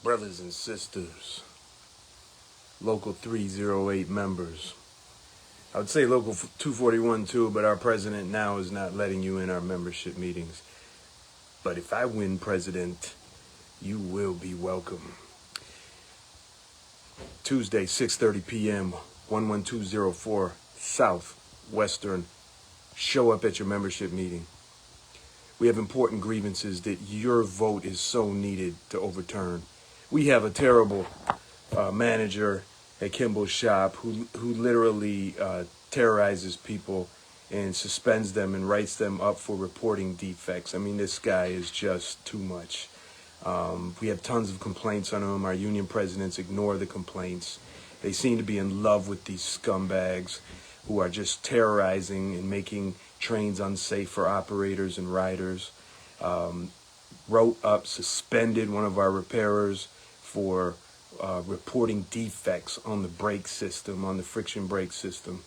Brothers and sisters, Local 308 members. I would say Local 241 too, but our president now is not letting you in our membership meetings. But if I win president, you will be welcome. Tuesday, 6:30 p.m., 11204 Southwestern. Show up at your membership meeting. We have important grievances that your vote is so needed to overturn. We have a terrible manager at Kimball's shop who literally terrorizes people and suspends them and writes them up for reporting defects. I mean, this guy is just too much. We have tons of complaints on him. Our union presidents ignore the complaints. They seem to be in love with these scumbags who are just terrorizing and making trains unsafe for operators and riders. Wrote up, suspended one of our repairers for reporting defects on the brake system, on the friction brake system.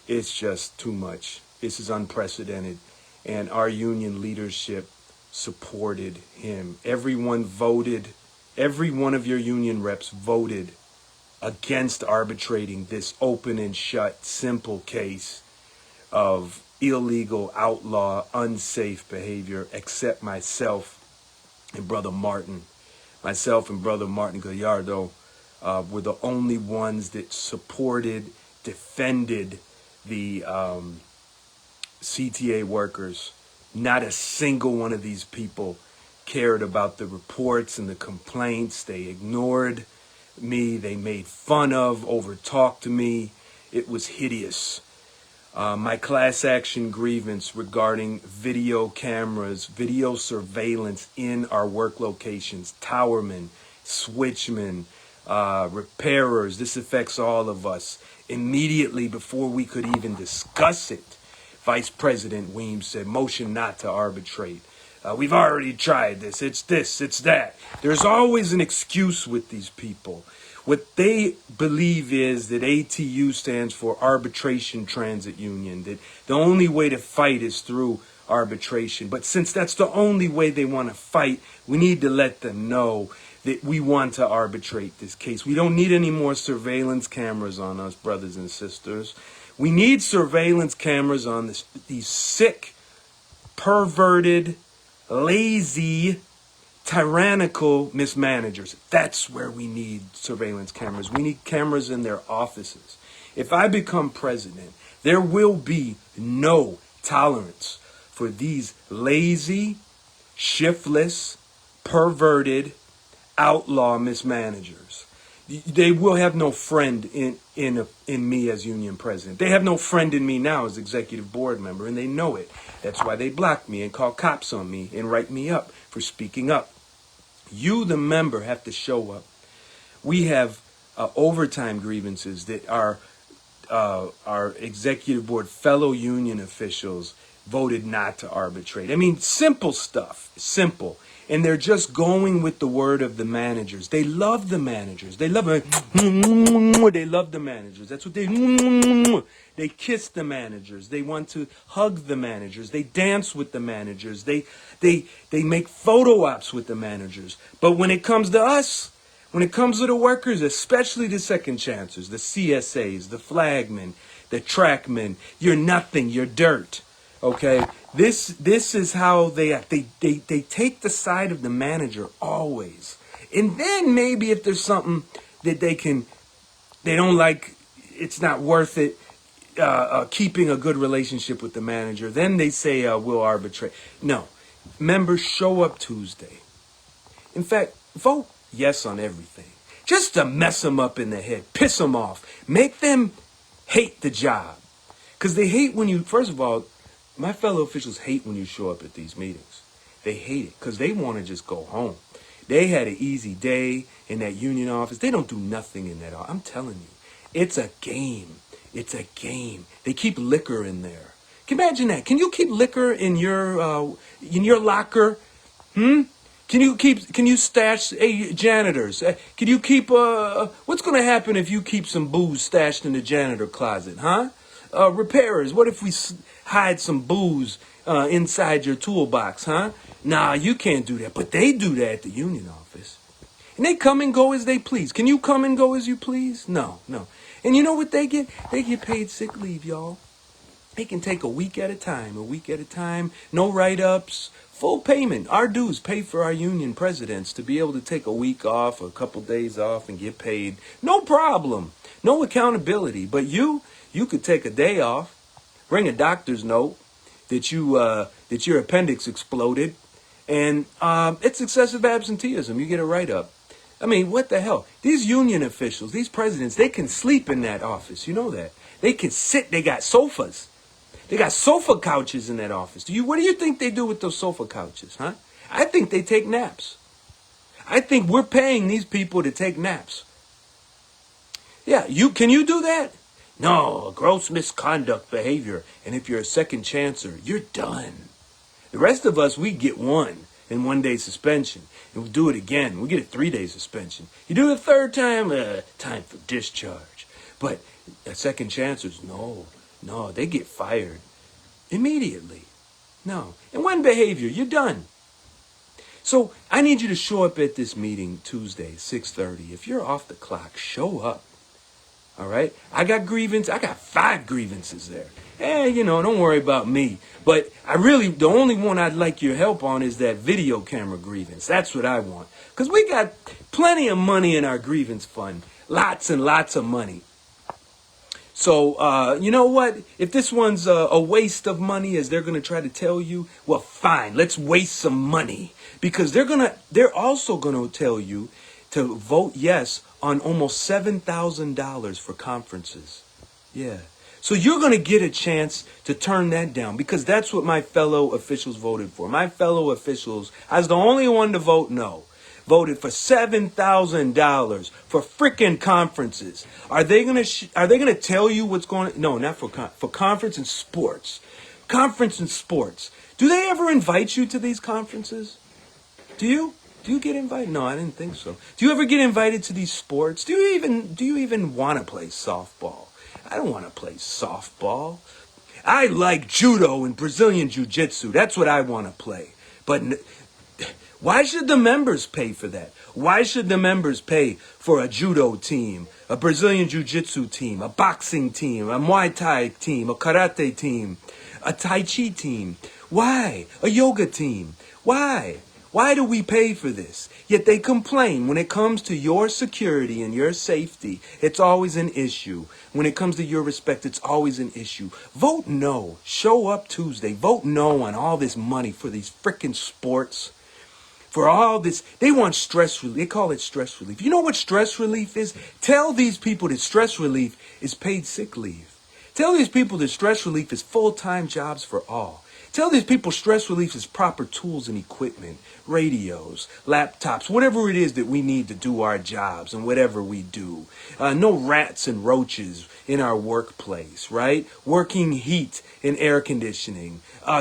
It's just too much. This is unprecedented. And our union leadership supported him. Everyone voted, every one of your union reps voted against arbitrating this open and shut, simple case of illegal, outlaw, unsafe behavior, except myself and Brother Martin. Myself and Brother Martin Gallardo were the only ones that supported, defended the CTA workers. Not a single one of these people cared about the reports and the complaints. They ignored me. They made fun of, over-talked to me. It was hideous. My class action grievance regarding video cameras, video surveillance in our work locations, towermen, switchmen, repairers. This affects all of us. Immediately before we could even discuss it, Vice President Weems said, motion not to arbitrate. We've already tried this. It's that. There's always an excuse with these people. What they believe is that ATU stands for Arbitration Transit Union, that the only way to fight is through arbitration. But since that's the only way they want to fight, we need to let them know that we want to arbitrate this case. We don't need any more surveillance cameras on us, brothers and sisters. We need surveillance cameras on these sick, perverted, lazy, tyrannical mismanagers. That's where we need surveillance cameras. We need cameras in their offices. If I become president, there will be no tolerance for these lazy, shiftless, perverted, outlaw mismanagers. They will have no friend in me as union president. They have no friend in me now as executive board member, and they know it. That's why they block me and call cops on me and write me up for speaking up. You, the member, have to show up. We have overtime grievances that our executive board fellow union officials voted not to arbitrate. I mean, simple stuff, simple. And they're just going with the word of the managers. They love the managers. They love it. They love the managers. That's what they kiss the managers. They want to hug the managers. They dance with the managers. They make photo ops with the managers. But when it comes to us, when it comes to the workers, especially the second chancers, the CSAs, the flagmen, the trackmen, you're nothing. You're dirt. Okay, this is how they act. They take the side of the manager always, and then maybe if there's something that they don't like, it's not worth it. Keeping a good relationship with the manager, then they say we'll arbitrate. No, members, show up Tuesday. In fact, vote yes on everything, just to mess them up in the head, piss them off, make them hate the job, because they hate when you. First of all, my fellow officials hate when you show up at these meetings. They hate it because they want to just go home. They had an easy day in that union office. They don't do nothing in that office. I'm telling you, it's a game. It's a game. They keep liquor in there. Can you imagine that? Can you keep liquor in your locker? Can you stash, hey, janitors? Can you keep, what's going to happen if you keep some booze stashed in the janitor closet, huh? Repairers, what if we hide some booze inside your toolbox, huh? Nah, you can't do that. But they do that at the union office. And they come and go as they please. Can you come and go as you please? No, no. And you know what they get? They get paid sick leave, y'all. They can take a week at a time, no write-ups, full payment. Our dues pay for our union presidents to be able to take a week off, a couple days off, and get paid. No problem. No accountability. But you could take a day off, bring a doctor's note that your appendix exploded, and it's excessive absenteeism. You get a write-up. I mean, what the hell? These union officials, these presidents, they can sleep in that office. You know that. They can sit. They got sofas. They got sofa couches in that office. What do you think they do with those sofa couches, huh? I think they take naps. I think we're paying these people to take naps. Yeah, can you do that? No, gross misconduct behavior. And if you're a second chancer, you're done. The rest of us, we get 1 day suspension. And we'll do it again. We get a 3-day suspension. You do it a third time, time for discharge. But second chancers, no, they get fired immediately. No. And one behavior, you're done. So I need you to show up at this meeting Tuesday, 6:30. If you're off the clock, show up. All right? I got 5 grievances there. Don't worry about me. But the only one I'd like your help on is that video camera grievance. That's what I want. Because we got plenty of money in our grievance fund. Lots and lots of money. So, you know what? If this one's a waste of money, as they're going to try to tell you, well, fine, let's waste some money. Because they're also going to tell you to vote yes on almost $7,000 for conferences. Yeah. So you're going to get a chance to turn that down because that's what my fellow officials voted for. My fellow officials, I was the only one to vote no. Voted for $7,000 for frickin' conferences. Are they gonna tell you what's going on? No, not for conference and sports. Conference and sports. Do they ever invite you to these conferences? Do you? Do you get invited? No, I didn't think so. Do you ever get invited to these sports? Do you even want to play softball? I don't want to play softball. I like judo and Brazilian jiu-jitsu. That's what I want to play. But why should the members pay for that? Why should the members pay for a judo team, a Brazilian jiu-jitsu team, a boxing team, a Muay Thai team, a karate team, a Tai Chi team? Why? A yoga team? Why? Why do we pay for this? Yet they complain when it comes to your security and your safety, it's always an issue. When it comes to your respect, it's always an issue. Vote no. Show up Tuesday. Vote no on all this money for these frickin' sports. For all this, they want stress relief. They call it stress relief. You know what stress relief is? Tell these people that stress relief is paid sick leave. Tell these people that stress relief is full-time jobs for all. Tell these people stress relief is proper tools and equipment, radios, laptops, whatever it is that we need to do our jobs and whatever we do. No rats and roaches in our workplace, right? Working heat and air conditioning,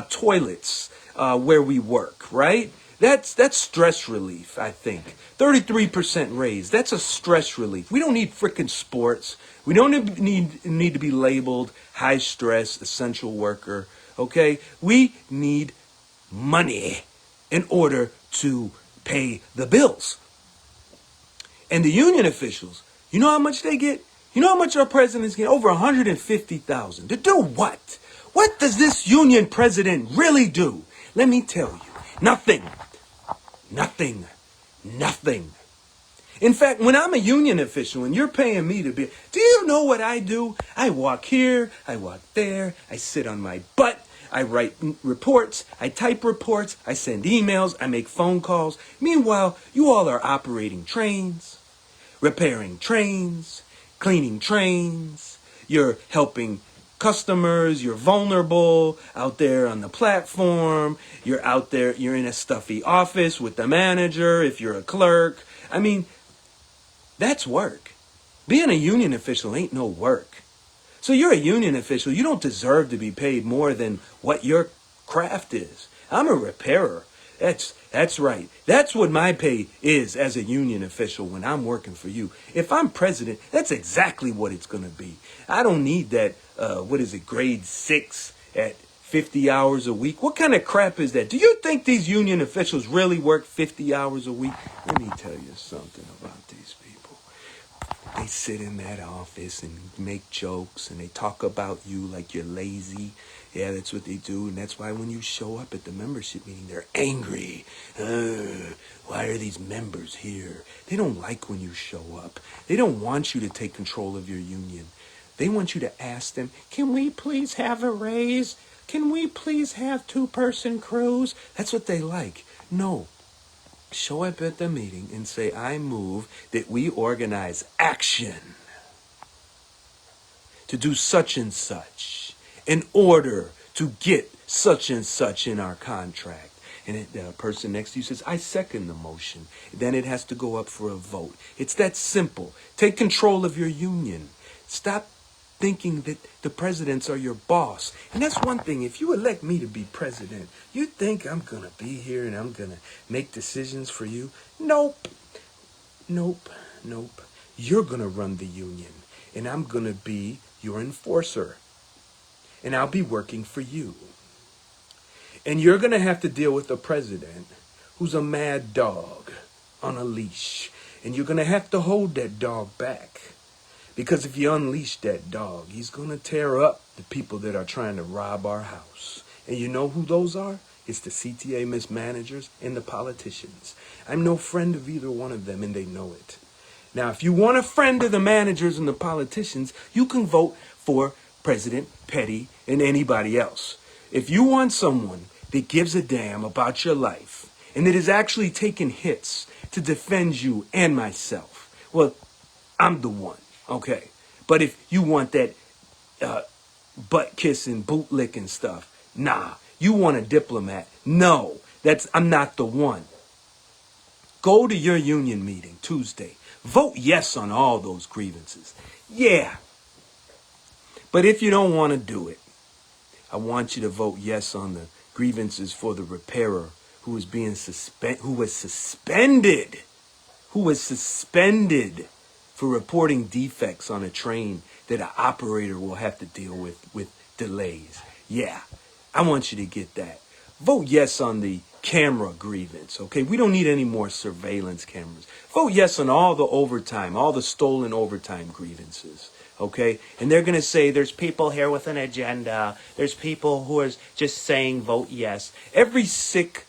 toilets where we work, right? That's stress relief, I think. 33% raise. That's a stress relief. We don't need frickin' sports. We don't need to be labeled high stress, essential worker. Okay? We need money in order to pay the bills. And the union officials, you know how much they get? You know how much our presidents get? Over $150,000. To do what? What does this union president really do? Let me tell you. Nothing. Nothing. Nothing. In fact, when I'm a union official and you're paying me to be, do you know what I do? I walk here, I walk there, I sit on my butt, I write reports, I type reports, I send emails, I make phone calls. Meanwhile, you all are operating trains, repairing trains, cleaning trains, you're helping customers, you're vulnerable out there on the platform, you're out there, you're in a stuffy office with the manager, if you're a clerk. I mean, that's work. Being a union official ain't no work. So you're a union official, you don't deserve to be paid more than what your craft is. I'm a repairer. That's right. That's what my pay is as a union official when I'm working for you. If I'm president, that's exactly what it's going to be. I don't need that, grade 6 at 50 hours a week. What kind of crap is that? Do you think these union officials really work 50 hours a week? Let me tell you something about these people. They sit in that office and make jokes and they talk about you like you're lazy. Yeah, that's what they do. And that's why when you show up at the membership meeting, they're angry. Why are these members here? They don't like when you show up. They don't want you to take control of your union. They want you to ask them, can we please have a raise? Can we please have 2-person crews? That's what they like. No. Show up at the meeting and say, I move that we organize action to do such and such in order to get such and such in our contract. And the person next to you says, I second the motion. Then it has to go up for a vote. It's that simple. Take control of your union. Stop thinking that the presidents are your boss. And that's one thing. If you elect me to be president, you think I'm going to be here and I'm going to make decisions for you? Nope. Nope. Nope. You're going to run the union. And I'm going to be your enforcer. And I'll be working for you. And you're going to have to deal with a president who's a mad dog on a leash. And you're going to have to hold that dog back. Because if you unleash that dog, he's going to tear up the people that are trying to rob our house. And you know who those are? It's the CTA mismanagers and the politicians. I'm no friend of either one of them, and they know it. Now, if you want a friend of the managers and the politicians, you can vote for President Petty and anybody else. If you want someone that gives a damn about your life and that is actually taking hits to defend you and myself, well, I'm the one. Okay, but if you want that butt kissing, boot licking stuff, nah. You want a diplomat? No, I'm not the one. Go to your union meeting Tuesday. Vote yes on all those grievances. Yeah, but if you don't want to do it, I want you to vote yes on the grievances for the repairer who was suspended for reporting defects on a train that an operator will have to deal with delays. Yeah, I want you to get that. Vote yes on the camera grievance, okay? We don't need any more surveillance cameras. Vote yes on all the overtime, all the stolen overtime grievances, okay? And they're going to say there's people here with an agenda. There's people who are just saying vote yes. Every sick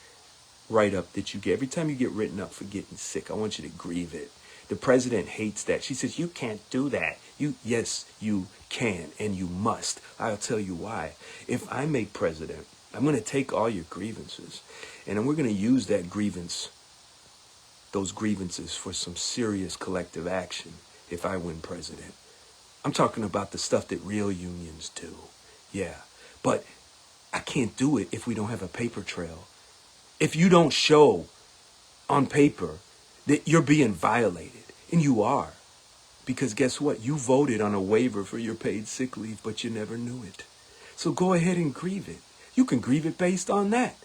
write-up that you get, every time you get written up for getting sick, I want you to grieve it. The president hates that. She says, you can't do that. Yes, you can and you must. I'll tell you why. If I make president, I'm going to take all your grievances and we're going to use those grievances for some serious collective action if I win president. I'm talking about the stuff that real unions do. Yeah, but I can't do it if we don't have a paper trail. If you don't show on paper that you're being violated, and you are, because guess what? You voted on a waiver for your paid sick leave, but you never knew it. So go ahead and grieve it. You can grieve it based on that.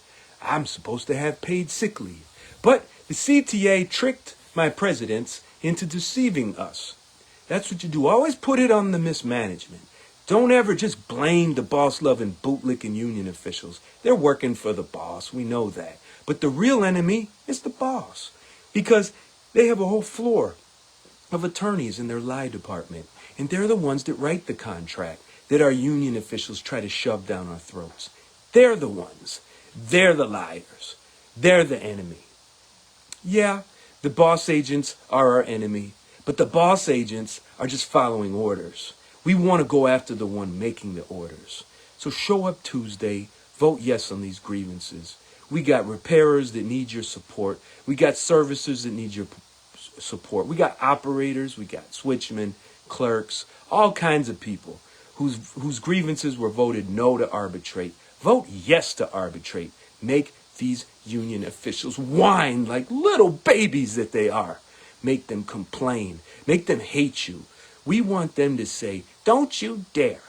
I'm supposed to have paid sick leave. But the CTA tricked my presidents into deceiving us. That's what you do. Always put it on the mismanagement. Don't ever just blame the boss-loving, bootlicking union officials. They're working for the boss. We know that. But the real enemy is the boss. Because they have a whole floor of attorneys in their lie department. And they're the ones that write the contract that our union officials try to shove down our throats. They're the ones. They're the liars. They're the enemy. Yeah, the boss agents are our enemy, but the boss agents are just following orders. We want to go after the one making the orders. So show up Tuesday, vote yes on these grievances. We got repairers that need your support. We got servicers that need your support. We got operators, we got switchmen, clerks, all kinds of people whose grievances were voted no to arbitrate. Vote yes to arbitrate. Make these union officials whine like little babies that they are. Make them complain. Make them hate you. We want them to say, don't you dare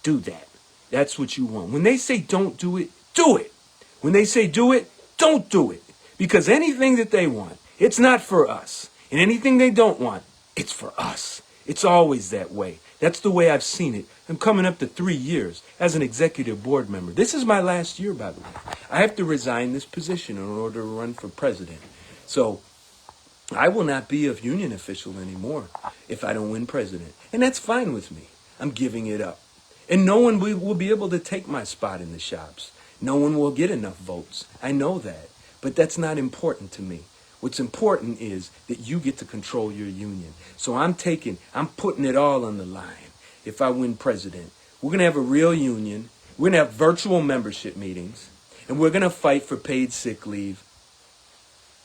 do that. That's what you want. When they say don't do it, do it. When they say do it, don't do it. Because anything that they want, it's not for us. And anything they don't want, it's for us. It's always that way. That's the way I've seen it. I'm coming up to 3 years as an executive board member. This is my last year, by the way. I have to resign this position in order to run for president. So I will not be a union official anymore if I don't win president. And that's fine with me. I'm giving it up. And no one will be able to take my spot in the shops. No one will get enough votes. I know that. But that's not important to me. What's important is that you get to control your union. So I'm putting it all on the line if I win president. We're going to have a real union. We're going to have virtual membership meetings. And we're going to fight for paid sick leave.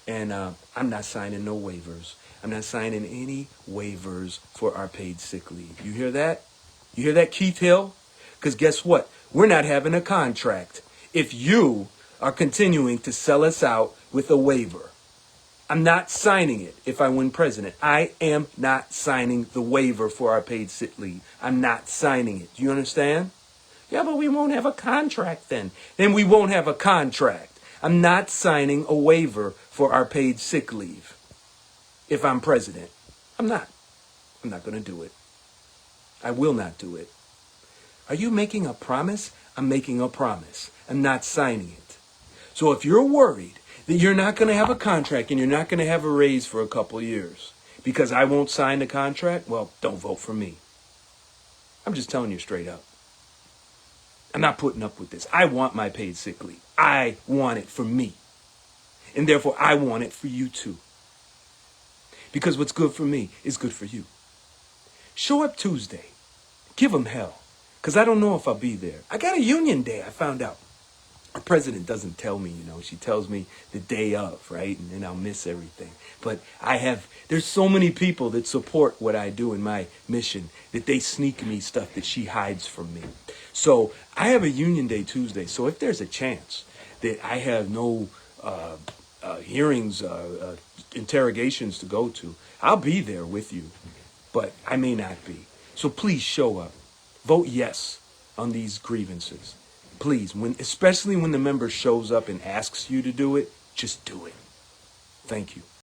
And I'm not signing no waivers. I'm not signing any waivers for our paid sick leave. You hear that? You hear that, Keith Hill? Because guess what? We're not having a contract if you are continuing to sell us out with a waiver. I'm not signing it if I win president. I am not signing the waiver for our paid sick leave. I'm not signing it. Do you understand? Yeah, but we won't have a contract then. Then we won't have a contract. I'm not signing a waiver for our paid sick leave if I'm president. I'm not. I'm not going to do it. I will not do it. Are you making a promise? I'm making a promise. I'm not signing it. So if you're worried that you're not going to have a contract and you're not going to have a raise for a couple years because I won't sign the contract, well, don't vote for me. I'm just telling you straight up. I'm not putting up with this. I want my paid sick leave. I want it for me. And therefore, I want it for you too. Because what's good for me is good for you. Show up Tuesday. Give them hell. Because I don't know if I'll be there. I got a union day, I found out. Our president doesn't tell me, she tells me the day of, right? And then I'll miss everything. But there's so many people that support what I do in my mission that they sneak me stuff that she hides from me. So I have a union day Tuesday. So if there's a chance that I have no hearings, interrogations to go to, I'll be there with you. But I may not be. So please show up. Vote yes on these grievances. Please, especially when the member shows up and asks you to do it, just do it. Thank you.